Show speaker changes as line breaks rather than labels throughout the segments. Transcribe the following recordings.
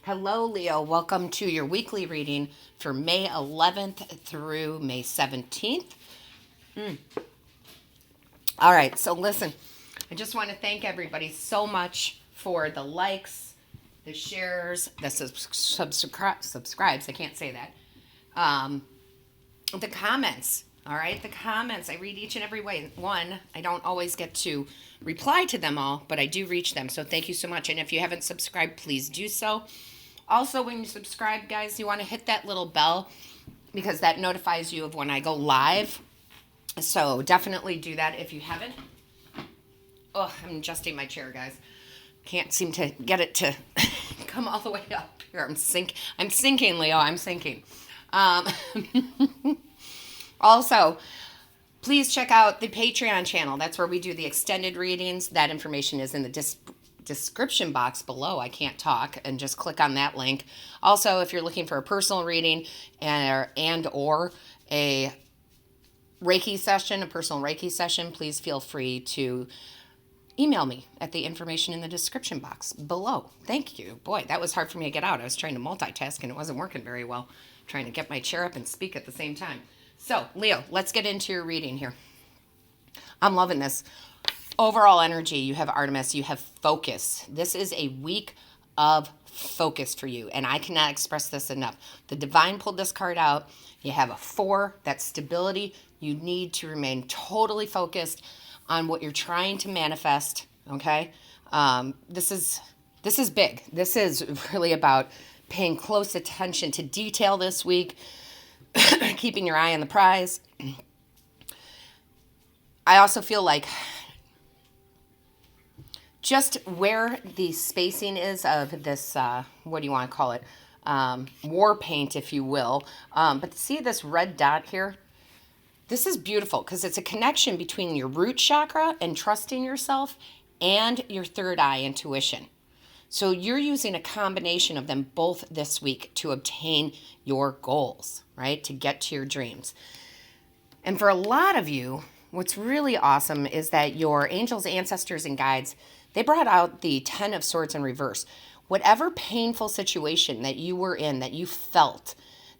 Hello, Leo. Welcome to your weekly reading for May 11th through May 17th. All right, so listen, I just want to thank everybody so much for the likes, the shares, the subscribes. I can't say that. Um, the comments. All right, the comments. I read each and every one. I don't always get to reply to them all, but I do reach them. So thank you so much. And if you haven't subscribed, please do so. Also, when you subscribe, guys, you want to hit that little bell because that notifies you of when I go live. So definitely do that if you haven't. Oh, I'm adjusting my chair, guys. Can't seem to get it to come all the way up here. I'm sinking, Leo. I'm sinking. Um, also, please check out the Patreon channel. That's where we do the extended readings. That information is in the description box below. I can't talk, and just click on that link. Also, if you're looking for a personal reading and or a Reiki session, a personal Reiki session, please feel free to email me at the information in the description box below. Thank you. Boy, that was hard for me to get out. I was trying to multitask and it wasn't working very well, trying to get my chair up and speak at the same time. So, Leo, let's get into your reading here. I'm loving this. Overall energy, you have Artemis, you have focus. This is a week of focus for you, and I cannot express this enough. The Divine pulled this card out. You have a 4, that's stability. You need to remain totally focused on what you're trying to manifest, okay? This is big. This is really about paying close attention to detail this week, keeping your eye on the prize. I also feel like just where the spacing is of this, what do you want to call it? War paint, if you will. But see this red dot here? This is beautiful because it's a connection between your root chakra and trusting yourself and your third eye intuition. So you're using a combination of them both this week to obtain your goals, right? To get to your dreams. And for a lot of you, what's really awesome is that your angels, ancestors, and guides, they brought out the 10 of Swords in reverse. Whatever painful situation that you were in, that you felt,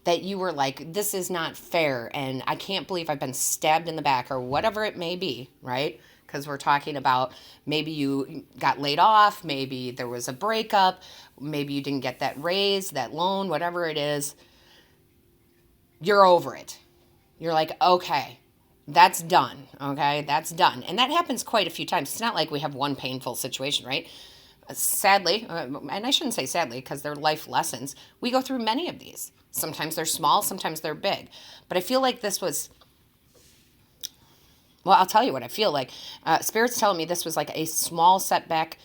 that you were like, this is not fair, and I can't believe I've been stabbed in the back, or whatever it may be, right? Because we're talking about maybe you got laid off, maybe there was a breakup, maybe you didn't get that raise, that loan, whatever it is. You're over it. You're like, okay, that's done, okay? That's done. And that happens quite a few times. It's not like we have one painful situation, right? Sadly, and I shouldn't say sadly because they're life lessons, we go through many of these. Sometimes they're small, sometimes they're big. But I feel like this was, well, I'll tell you what I feel like. Spirit's telling me this was like a small setback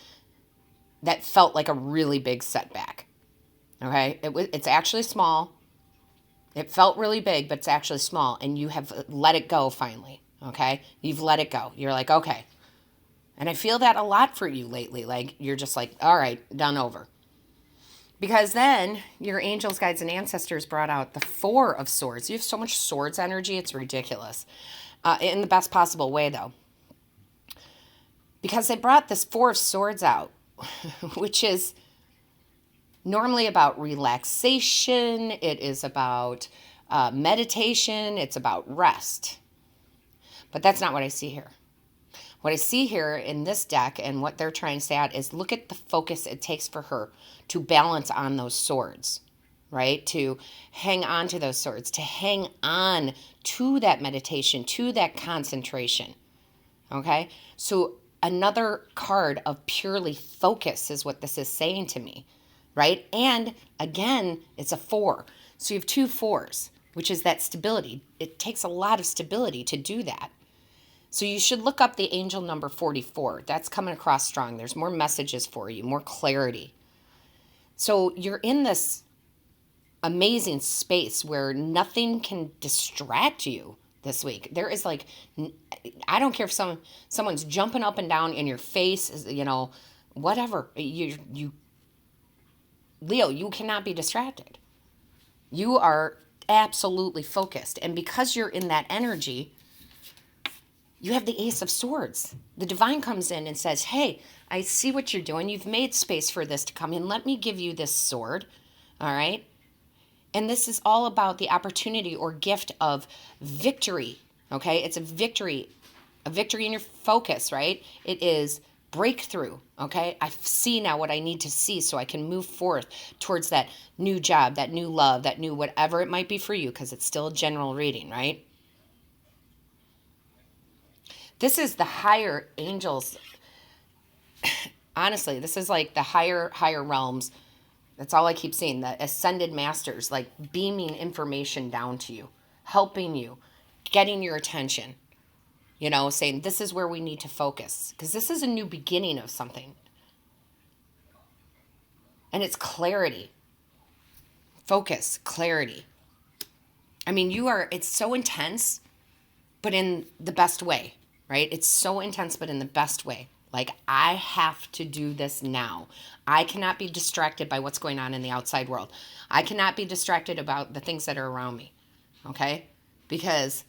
that felt like a really big setback, okay? It's actually small. It felt really big, but it's actually small, and you have let it go finally, okay? You've let it go. You're like, okay. And I feel that a lot for you lately. Like, you're just like, all right, done over. Because then your angels, guides, and ancestors brought out the 4 of Swords. You have so much Swords energy, it's ridiculous. In the best possible way, though. Because they brought this 4 of Swords out, which is normally about relaxation. It is about meditation. It's about rest. But that's not what I see here. What I see here in this deck and what they're trying to say out is look at the focus it takes for her to balance on those swords, right? To hang on to those swords, to hang on to that meditation, to that concentration, okay? So another card of purely focus is what this is saying to me, right? And again, it's a 4. So you have 2 4s, which is that stability. It takes a lot of stability to do that. So you should look up the angel number 44. That's coming across strong. There's more messages for you, more clarity. So you're in this amazing space where nothing can distract you this week. There is like, I don't care if someone's jumping up and down in your face, you know, whatever. Leo, you cannot be distracted. You are absolutely focused. And because you're in that energy, you have the Ace of Swords. The divine comes in and says, hey, I see what you're doing. You've made space for this to come in. Let me give you this sword. All right. And this is all about the opportunity or gift of victory. Okay. It's a victory in your focus, right? It is breakthrough. Okay. I see now what I need to see so I can move forth towards that new job, that new love, that new whatever it might be for you, because it's still a general reading, right? This is the higher angels. Honestly, this is like the higher realms. That's all I keep seeing. The ascended masters, like beaming information down to you, helping you, getting your attention, saying this is where we need to focus, because this is a new beginning of something. And it's clarity, focus, clarity. I mean, it's so intense, but in the best way, right? It's so intense, but in the best way. Like, I have to do this now. I cannot be distracted by what's going on in the outside world. I cannot be distracted about the things that are around me, okay? Because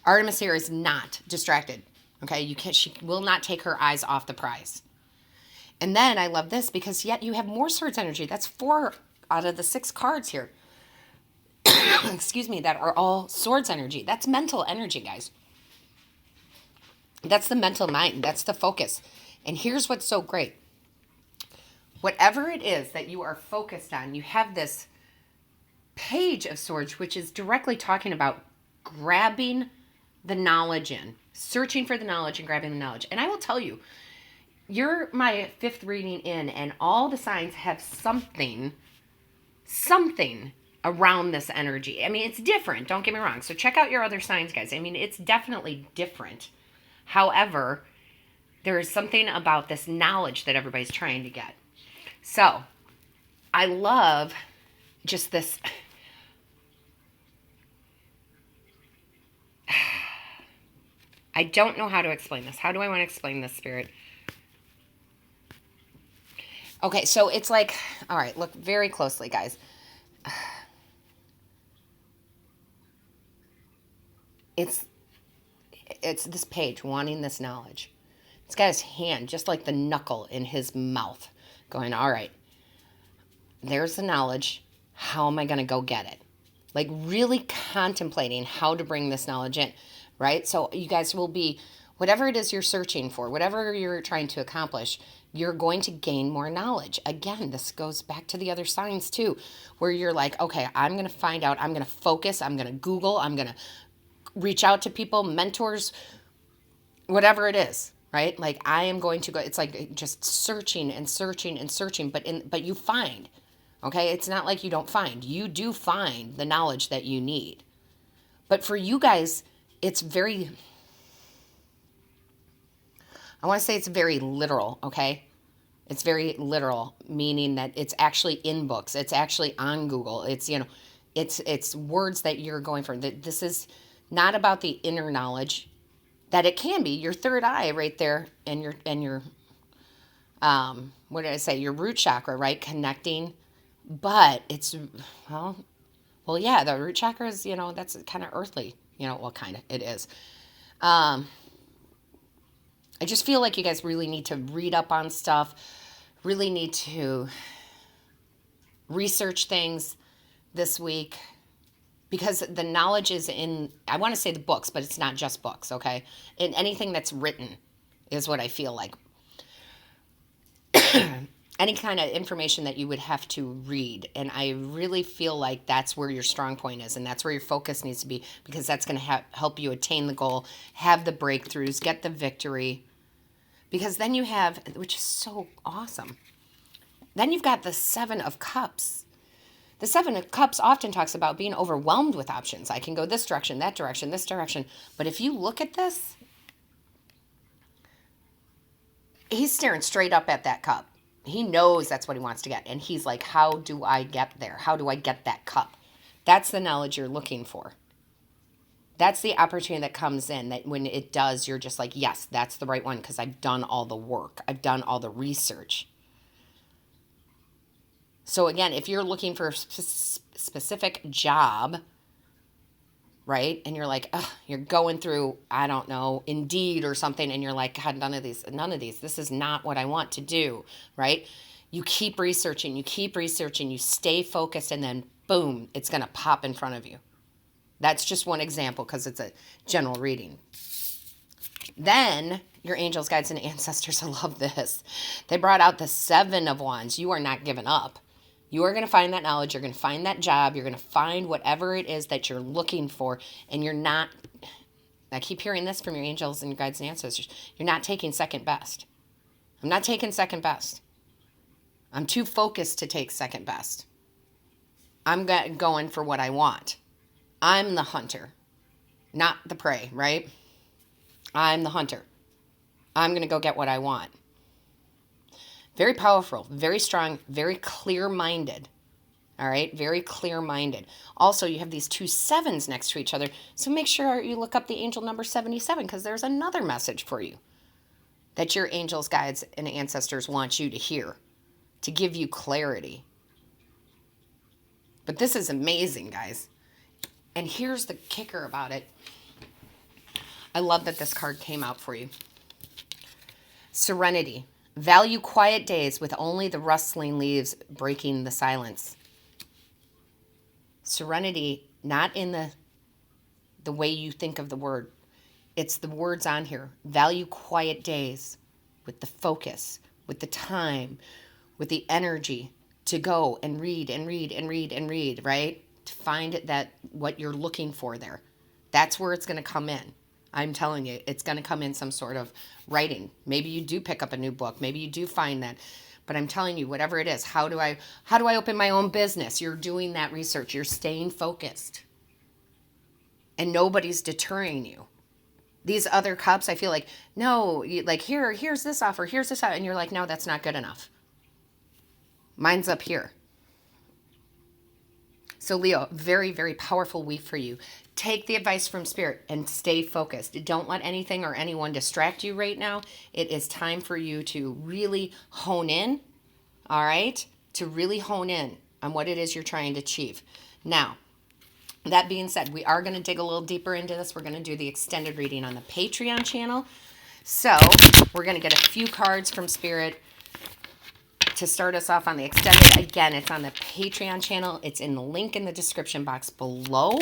Artemis here is not distracted, okay? She will not take her eyes off the prize. And then I love this, because yet you have more swords energy. That's 4 out of the 6 cards here. Excuse me, that are all swords energy. That's mental energy, guys. That's the mental mind. That's the focus. And here's what's so great. Whatever it is that you are focused on, you have this Page of Swords, which is directly talking about grabbing the knowledge in, searching for the knowledge and grabbing the knowledge. And I will tell you, you're my 5th reading in, and all the signs have something around this energy. I mean, it's different. Don't get me wrong. So check out your other signs, guys. I mean, it's definitely different. However, there is something about this knowledge that everybody's trying to get. So, I love just this. I don't know how to explain this. How do I want to explain this, Spirit? Okay, so it's like, all right, look very closely, guys. It's this page wanting this knowledge. It's got his hand, just like the knuckle in his mouth, going, all right, there's the knowledge. How am I going to go get it? Like really contemplating how to bring this knowledge in, right? So you guys will be, whatever it is you're searching for, whatever you're trying to accomplish, you're going to gain more knowledge. Again, this goes back to the other signs too, where you're like, okay, I'm going to find out, I'm going to focus, I'm going to Google, I'm going to reach out to people, mentors, whatever it is, right? Like I am going to go, it's like just searching and searching and searching, but you find, okay? It's not like you don't find. You do find the knowledge that you need. But for you guys, it's very, I want to say it's very literal, okay? It's very literal, meaning that it's actually in books. It's actually on Google. It's, it's words that you're going for. This is not about the inner knowledge, that it can be your third eye right there, and your what did I say? Your root chakra, right? Connecting. But it's, well, yeah, the root chakra is, that's kind of earthly, well, kind of, it is. I just feel like you guys really need to read up on stuff, really need to research things this week, because the knowledge is in, I want to say the books, but it's not just books, okay? In anything that's written is what I feel like. Any kind of information that you would have to read. And I really feel like that's where your strong point is, and that's where your focus needs to be, because that's going to help you attain the goal, have the breakthroughs, get the victory. Because then you have, which is so awesome, then you've got the 7 of Cups. The 7 of Cups often talks about being overwhelmed with options. I can go this direction, that direction, this direction. But if you look at this, he's staring straight up at that cup. He knows that's what he wants to get. And he's like, how do I get there? How do I get that cup? That's the knowledge you're looking for. That's the opportunity that comes in, that when it does, you're just like, yes, that's the right one, because I've done all the work. I've done all the research. So again, if you're looking for a specific job, right? And you're like, ugh, you're going through, I don't know, Indeed or something, and you're like, God, none of these, this is not what I want to do, right? You keep researching, you stay focused, and then boom, it's going to pop in front of you. That's just one example because it's a general reading. Then your angels, guides, and ancestors, I love this. They brought out the 7 of Wands. You are not giving up. You are going to find that knowledge. You're going to find that job. You're going to find whatever it is that you're looking for. And you're not, I keep hearing this from your angels and your guides and ancestors, you're not taking second best. I'm not taking second best. I'm too focused to take second best. I'm going for what I want. I'm the hunter, not the prey, right? I'm the hunter. I'm going to go get what I want. Very powerful, very strong, very clear-minded. All right, very clear-minded. Also, you have these 2 7s next to each other, so make sure you look up the angel number 77 because there's another message for you that your angels, guides, and ancestors want you to hear to give you clarity. But this is amazing, guys. And here's the kicker about it. I love that this card came out for you. Serenity. Value quiet days with only the rustling leaves breaking the silence. Serenity, not in the way you think of the word. It's the words on here. Value quiet days with the focus, with the time, with the energy to go and read and read and read and read, right? To find that what you're looking for there. That's where it's going to come in. I'm telling you, it's going to come in some sort of writing. Maybe you do pick up a new book. Maybe you do find that. But I'm telling you, whatever it is, how do I open my own business? You're doing that research. You're staying focused. And nobody's deterring you. These other cups, I feel like, no, like here's this offer, here's this offer. And you're like, no, that's not good enough. Mine's up here. So Leo, very, very powerful week for you. Take the advice from Spirit and stay focused. Don't let anything or anyone distract you right now. It is time for you to really hone in, all right? To really hone in on what it is you're trying to achieve. Now, that being said, we are going to dig a little deeper into this. We're going to do the extended reading on the Patreon channel. So we're going to get a few cards from Spirit to start us off on the extended. Again, it's on the Patreon channel. It's in the link in the description box below.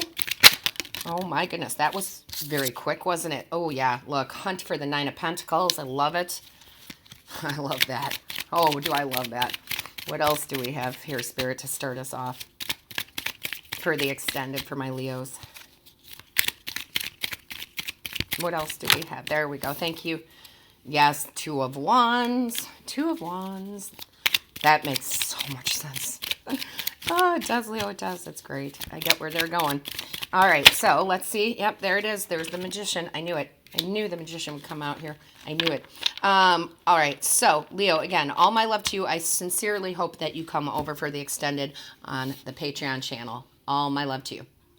Oh my goodness, that was very quick, wasn't it? Oh yeah, look, Hunt for the 9 of Pentacles. I love it. I love that. Oh, do I love that. What else do we have here, Spirit, to start us off for the extended for my Leos? What else do we have? There we go. Thank you. Yes, 2 of Wands. 2 of Wands. That makes so much sense. Oh, it does, Leo. It does. That's great. I get where they're going. All right, so let's see. Yep, there it is. There's the Magician. I knew it. I knew the Magician would come out here. I knew it. All right, so Leo, again, all my love to you. I sincerely hope that you come over for the extended on the Patreon channel. All my love to you.